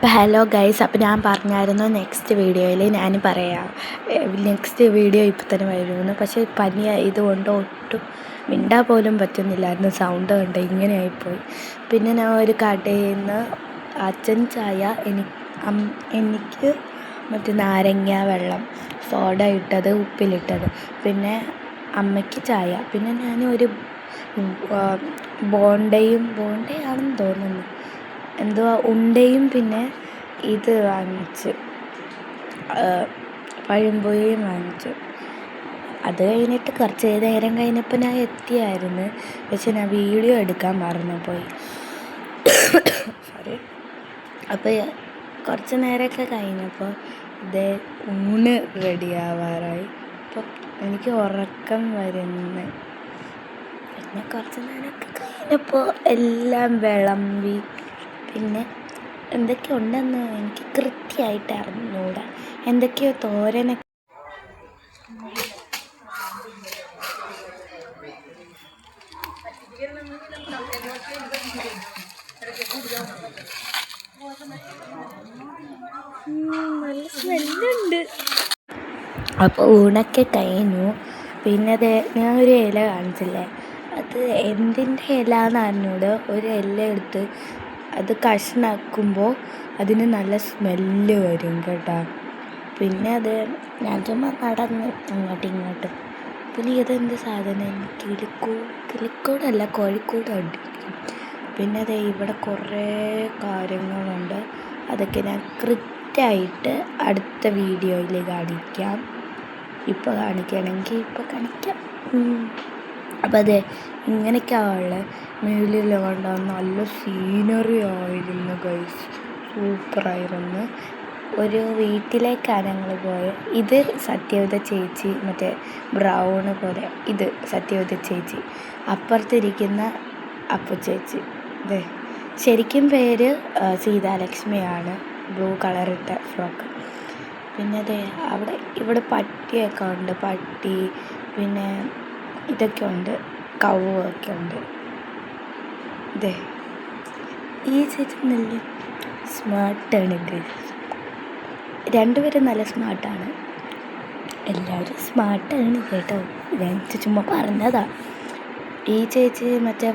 അപ്പോൾ hello guys, അപ്പോൾ ഞാൻ പറഞ്ഞായിരുന്നു നെക്സ്റ്റ് വീഡിയോയിൽ ഞാൻ പറയാം. നെക്സ്റ്റ് വീഡിയോ ഇപ്പോൾ തന്നെ വരുമെന്ന്. പക്ഷേ പനി ഇതുകൊണ്ട് ഒട്ടും മിണ്ടാൻ പോലും പറ്റുന്നില്ലായിരുന്നു. സൗണ്ട് കണ്ട് ഇങ്ങനെ ആയിപ്പോയി. പിന്നെ ഞാൻ ഒരു കടയിൽ നിന്ന് അച്ഛൻ ചായ, എനിക്ക് മറ്റേ നാരങ്ങ വെള്ളം, സോഡ ഇട്ടത്, ഉപ്പിലിട്ടത്, പിന്നെ അമ്മയ്ക്ക് ചായ, പിന്നെ ഞാൻ ഒരു ബോണ്ടയാണെന്ന് തോന്നുന്നു, എന്തുവാ ഉണ്ടയും, പിന്നെ ഇത് വാങ്ങിച്ച് പഴംപൊരിയും വാങ്ങിച്ചു. അത് കഴിഞ്ഞിട്ട് കുറച്ച് നേരം കഴിഞ്ഞപ്പോൾ ഞാൻ എത്തിയായിരുന്നു. പക്ഷെ ഞാൻ വീഡിയോ എടുക്കാൻ മറന്നുപോയി. സോറി. അപ്പോൾ കുറച്ച് നേരമൊക്കെ കഴിഞ്ഞപ്പോൾ ഇത് ഊണ് റെഡിയാവാറായി. അപ്പം എനിക്ക് ഉറക്കം വരുന്നു. പിന്നെ കുറച്ച് നേരമൊക്കെ കഴിഞ്ഞപ്പോൾ എല്ലാം വിളമ്പി. പിന്നെ എന്തൊക്കെയോ ഉണ്ടെന്ന് എനിക്ക് കൃത്യമായിട്ട് അറിഞ്ഞൂടാ. എന്തൊക്കെയോ തോരനൊക്കെ. നല്ല സ്മെല്ലുണ്ട്. അപ്പോൾ ഊണൊക്കെ കഴിഞ്ഞു. പിന്നെ ഞാൻ ഒരു ഇല കാണിച്ചില്ലേ, അത് എന്തിൻ്റെ ഇല എന്ന് അറിഞ്ഞൂടെ. ഒരു ഇല എടുത്ത് അത് കഷ്ണാക്കുമ്പോൾ അതിന് നല്ല സ്മെല്ല് വരും കേട്ടോ. പിന്നെ അത് ഞാൻ ചുമ്മാ നടന്ന് അങ്ങോട്ടും ഇങ്ങോട്ടും. പിന്നെ ഇതെന്ത് സാധനം, കിളിക്കൂടല്ല, കോഴിക്കൂടുണ്ട്. പിന്നെ അതെ ഇവിടെ കുറേ കാര്യങ്ങളുണ്ട്. അതൊക്കെ ഞാൻ കൃത്യമായിട്ട് അടുത്ത വീഡിയോയിൽ കാണിക്കാം. ഇപ്പോൾ കാണിക്കുകയാണെങ്കിൽ ഇപ്പോൾ കാണിക്കാം. അപ്പം അതെ ഇങ്ങനെയൊക്കെയുള്ള മേളിൽ കണ്ട നല്ല സീനറി ആയിരുന്നു ഗൈസ്, സൂപ്പറായിരുന്നു. ഒരു വീട്ടിലേക്കാണ് ഞങ്ങൾ പോയത്. ഇത് സത്യവതി ചേച്ചി, മറ്റേ ബ്രൗണ് പോലെ ഇത് സത്യവതി ചേച്ചി, അപ്പുറത്തിരിക്കുന്ന അപ്പു ചേച്ചി. അതെ ശരിക്കും പേര് സീതാലക്ഷ്മിയാണ്, ബ്ലൂ കളറിട്ട ഫ്രോക്ക്. പിന്നെ അതെ ഇവിടെ പട്ടിയൊക്കെ ഉണ്ട്, പട്ടി, പിന്നെ ഇതൊക്കെ ഉണ്ട്, കൗവൊക്കെ ഉണ്ട്. അതെ ഈ ചേച്ചി നല്ല സ്മാർട്ടാണ് ഗൈസ്. രണ്ടുപേരും നല്ല സ്മാർട്ടാണ്. എല്ലാവരും സ്മാർട്ടാണ് കേട്ടോ, ഞാൻ ചുമ്മാ പറഞ്ഞതാ. ഈ ചേച്ചി മറ്റേ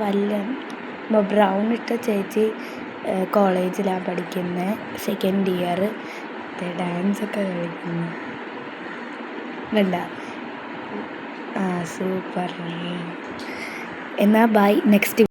ബ്രൗൺ ഇട്ട ചേച്ചി കോളേജിലാണ് പഠിക്കുന്നത്, സെക്കൻഡ് ഇയർ. ഡാൻസൊക്കെ കളിക്കുന്നു വേണ്ട. സൂപ്പർ. എന്നാൽ ബൈ, നെക്സ്റ്റ്